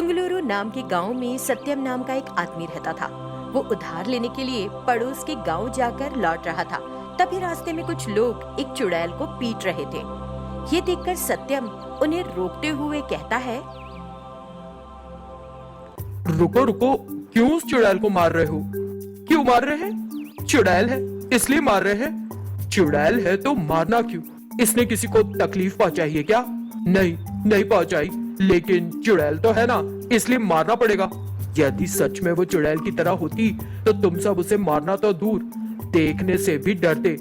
पुंगलुरु नाम के गांव में सत्यम नाम का एक आदमी रहता था। वो उधार लेने के लिए पड़ोस के गांव जाकर लौट रहा था। तभी रास्ते में कुछ लोग एक चुड़ैल को पीट रहे थे। ये देखकर सत्यम उन्हें रोकते हुए कहता है, रुको रुको, क्यों उस चुड़ैल को मार रहे हो? क्यों मार रहे हैं? चुड़ैल है इसलिए मार रहे हैं? चुड़ैल है तो मारना क्यों? इसने किसी को तकलीफ पहुंचाई है क्या? नहीं पहुंचाई, लेकिन चुड़ैल तो है ना, इसलिए मारना पड़ेगा। यदि सच में वो चुड़ैल की तरह होती तो तुम सब उसे मारना तो दूर, देखने से भी डरते।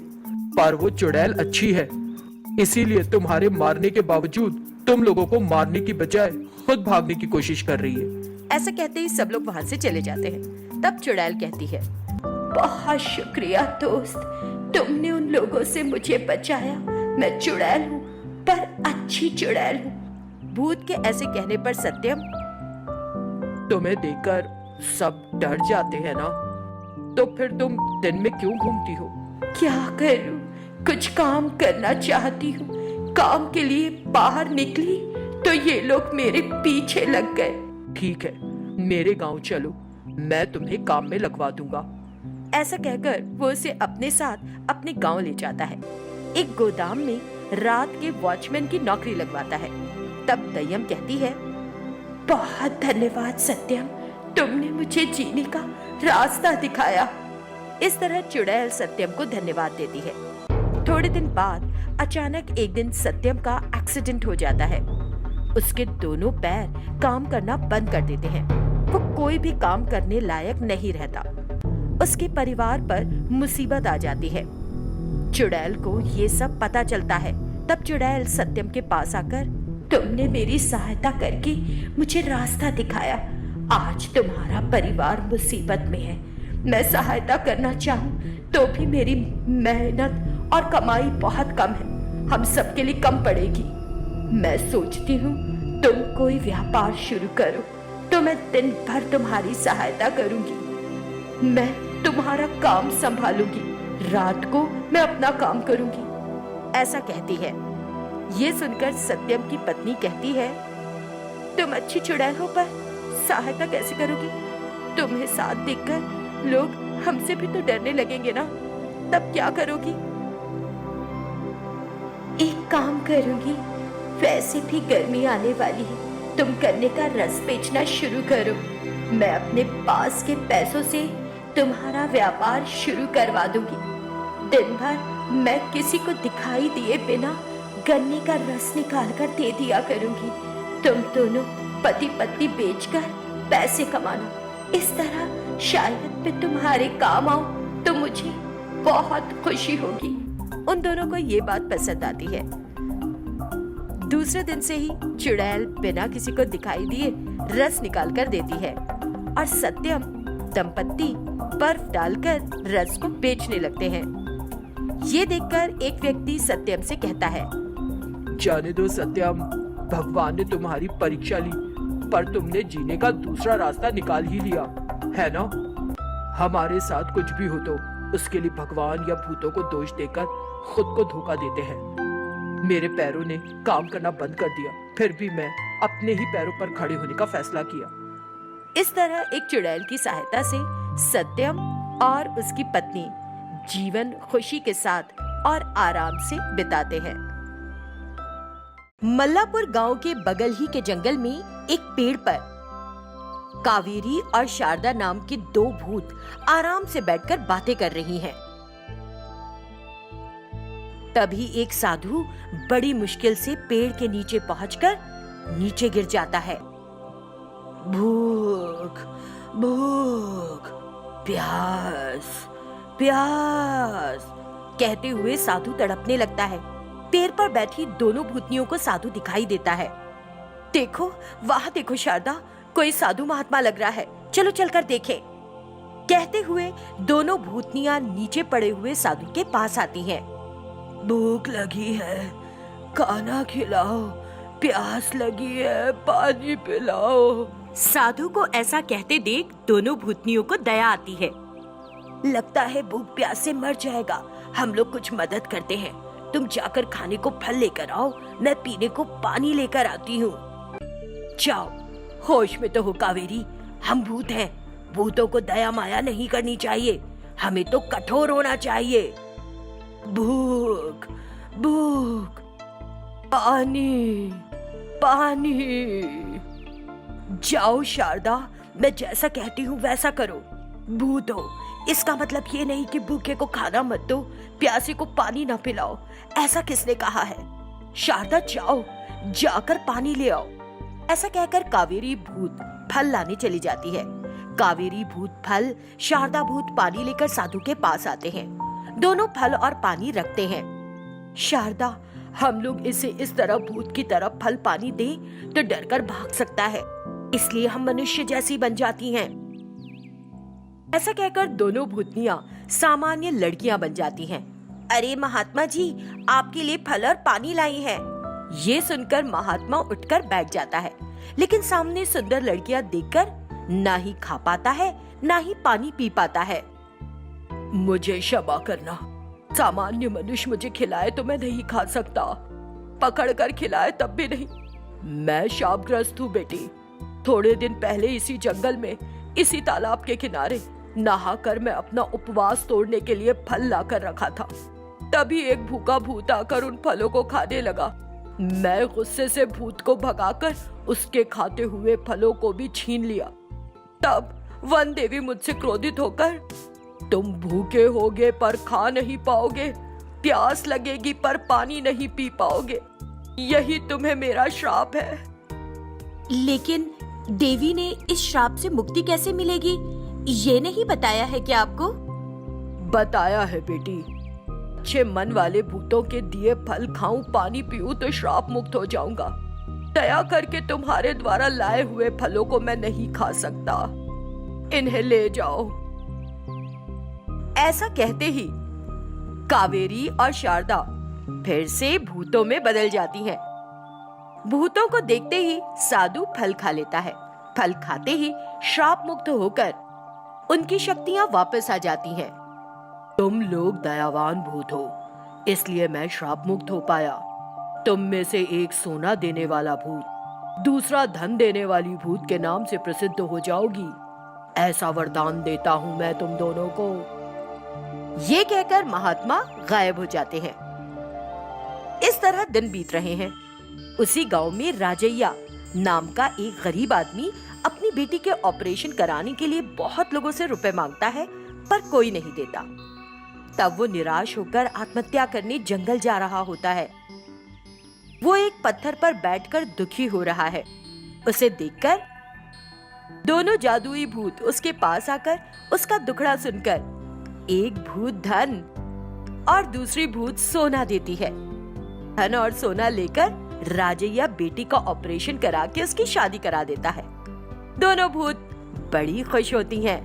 पर वो चुड़ैल अच्छी है, इसीलिए तुम्हारे मारने के बावजूद तुम लोगों को मारने की बजाय खुद भागने की कोशिश कर रही है। ऐसा कहते ही सब लोग वहाँ से चले जाते हैं। तब चुड़ैल कहती है, बहुत शुक्रिया दोस्त, तुमने उन लोगों से मुझे बचाया। मैं चुड़ैल हूँ, पर अच्छी चुड़ैल हूँ। भूत के ऐसे कहने पर सत्यम, तुम्हें देखकर सब डर जाते हैं ना, तो फिर तुम दिन में क्यों घूमती हो? क्या करूं, कुछ काम करना चाहती हूँ। काम के लिए बाहर निकली तो ये लोग मेरे पीछे लग गए। ठीक है, मेरे गांव चलो, मैं तुम्हें काम में लगवा दूंगा। ऐसा कहकर वो उसे अपने साथ अपने गांव ले जाता है। एक गोदाम में रात के वॉचमैन की नौकरी लगवाता है। तब दय्यम कहती है, बहुत धन्यवाद सत्यम, तुमने मुझे जीने का रास्ता दिखाया। इस तरह चुड़ैल सत्यम को धन्यवाद देती है। थोड़े दिन बाद अचानक एक दिन सत्यम का एक्सीडेंट हो जाता है। उसके दोनों पैर काम करना बंद कर देते हैं। वो कोई भी काम करने लायक नहीं रहता। उसके परिवार पर मुसीबत आ जाती है। चुड़ैल को ये सब पता चलता है। तब चुड़ैल सत्यम के पास आकर, तुमने मेरी सहायता करके मुझे रास्ता दिखाया। आज तुम्हारा परिवार मुसीबत में है। मैं सहायता करना चाहूँ तो भी मेरी मेहनत और कमाई बहुत कम है, हम सबके लिए कम पड़ेगी। मैं सोचती हूँ तुम कोई व्यापार शुरू करो तो मैं दिन भर तुम्हारी सहायता करूँगी। मैं तुम्हारा काम संभालूंगी, रात को मैं अपना काम करूँगी। ऐसा कहती है। ये सुनकर सत्यम की पत्नी कहती है, तुम अच्छी चुड़ैल हो पर सहायता कैसे करोगी? तुम्हें साथ देखकर लोग हमसे भी तो डरने लगेंगे ना, तब क्या करोगी? एक काम करूंगी, वैसे भी गर्मी आने वाली है, तुम गन्ने का रस बेचना शुरू करो। मैं अपने पास के पैसों से तुम्हारा व्यापार शुरू करवा दूंगी। दिन भर मैं किसी को दिखाई दिए बिना गन्ने का रस निकाल कर दे दिया करूंगी। तुम दोनों पति पत्नी बेचकर पैसे कमाना। इस तरह शायद मैं तुम्हारे काम आऊं तो मुझे बहुत खुशी होगी। उन दोनों को ये बात पसंद आती है। दूसरे दिन से ही चुड़ैल बिना किसी को दिखाई दिए रस निकाल कर देती है और सत्यम दंपत्ति बर्फ डालकर रस को बेचने लगते हैं। ये देखकर एक व्यक्ति सत्यम से कहता है, जाने दो सत्यम, भगवान ने तुम्हारी परीक्षा ली, पर तुमने जीने का दूसरा रास्ता निकाल ही लिया है ना। हमारे साथ कुछ भी हो तो उसके लिए भगवान या भूतों को दोष देकर खुद को धोखा देते हैं। मेरे पैरों ने काम करना बंद कर दिया, फिर भी मैं अपने ही पैरों पर खड़े होने का फैसला किया। इस तरह एक चुड़ैल की सहायता से सत्यम और उसकी पत्नी जीवन खुशी के साथ और आराम से बिताते हैं। मल्लापुर गांव के बगल ही के जंगल में एक पेड़ पर कावेरी और शारदा नाम के दो भूत आराम से बैठकर बातें कर रही हैं। तभी एक साधु बड़ी मुश्किल से पेड़ के नीचे पहुंचकर नीचे गिर जाता है। भूख भूख, प्यास प्यास कहते हुए साधु तड़पने लगता है। पेड़ पर बैठी दोनों भूतनियों को साधु दिखाई देता है। देखो, वहां देखो शारदा, कोई साधु महात्मा लग रहा है, चलो चलकर देखें। कहते हुए दोनों भूतनियां नीचे पड़े हुए साधु के पास आती हैं। भूख लगी है, खाना खिलाओ, प्यास लगी है, पानी पिलाओ। साधु को ऐसा कहते देख दोनों भूतनियों को दया आती है। लगता है भूख प्यास से मर जाएगा, हम लोग कुछ मदद करते हैं। तुम जाकर खाने को फल लेकर आओ, मैं पीने को पानी लेकर आती हूँ। जाओ। होश में तो हो कावेरी, हम भूत हैं। भूतों को दया माया नहीं करनी चाहिए, हमें तो कठोर होना चाहिए। भूख भूख, पानी पानी। जाओ शारदा, मैं जैसा कहती हूँ वैसा करो। भूत हो इसका मतलब ये नहीं कि भूखे को खाना मत दो, प्यासे को पानी ना पिलाओ। ऐसा किसने कहा है? शारदा जाओ, जाकर पानी ले आओ। ऐसा कहकर कावेरी भूत फल लाने चली जाती है। कावेरी भूत फल, शारदा भूत पानी लेकर साधु के पास आते हैं। दोनों फल और पानी रखते हैं। शारदा, हम लोग इसे इस तरह भूत की तरह फल पानी दें तो डरकर भाग सकता है, इसलिए हम मनुष्य जैसी बन जाती हैं। ऐसा कहकर दोनों भूतनियां सामान्य लड़कियां बन जाती हैं। अरे महात्मा जी, आपके लिए फल और पानी लाई है। ये सुनकर महात्मा उठकर बैठ जाता है, लेकिन सामने सुंदर लड़कियां देखकर ना ही खा पाता है ना ही पानी पी पाता है। मुझे क्षमा करना, सामान्य मनुष्य मुझे खिलाए तो मैं नहीं खा सकता, पकड़ कर खिलाए तब भी नहीं। मैं शापग्रस्त हूँ बेटी। थोड़े दिन पहले इसी जंगल में, इसी तालाब के किनारे नहाकर मैं अपना उपवास तोड़ने के लिए फल लाकर रखा था। तभी एक भूखा भूत आकर उन फलों को खाने लगा। मैं गुस्से से भूत को भगाकर उसके खाते हुए फलों को भी छीन लिया। तब वन देवी मुझसे क्रोधित होकर, तुम भूखे होगे पर खा नहीं पाओगे, प्यास लगेगी पर पानी नहीं पी पाओगे, यही तुम्हें मेरा श्राप है। लेकिन देवी ने इस श्राप से मुक्ति कैसे मिलेगी, ये नहीं बताया है क्या आपको? बताया है बेटी। अच्छे मन वाले भूतों के दिए फल खाऊं, पानी पीऊं तो श्राप मुक्त हो जाऊंगा। दया करके तुम्हारे द्वारा लाए हुए फलों को मैं नहीं खा सकता, इन्हें ले जाओ। ऐसा कहते ही कावेरी और शारदा फिर से भूतों में बदल जाती हैं। भूतों को देखते ही साधु फल खा लेता है। फल खाते ही श्राप मुक्त होकर उनकी शक्तियां वापस आ जाती हैं। तुम लोग दयावान भूत हो, इसलिए मैं श्राप मुक्त हो पाया। तुम में से एक सोना देने वाला भूत, दूसरा धन देने वाली भूत के नाम से प्रसिद्ध हो जाओगी, ऐसा वरदान देता हूं मैं तुम दोनों को। ये कहकर महात्मा गायब हो जाते हैं। इस तरह दिन बीत रहे हैं। उसी गांव में राजैया नाम का एक गरीब आदमी अपनी बेटी के ऑपरेशन कराने के लिए बहुत लोगों से रुपए मांगता है, पर कोई नहीं देता। तब वो निराश होकर आत्महत्या करने जंगल जा रहा होता है। वो एक पत्थर पर बैठकर दुखी हो रहा है। उसे देखकर दोनों जादुई भूत उसके पास आकर उसका दुखड़ा सुनकर एक भूत धन और दूसरी भूत सोना देती है। धन और सोना लेकर राजैया बेटी का ऑपरेशन करा के उसकी शादी करा देता है। दोनों भूत बड़ी खुश होती हैं।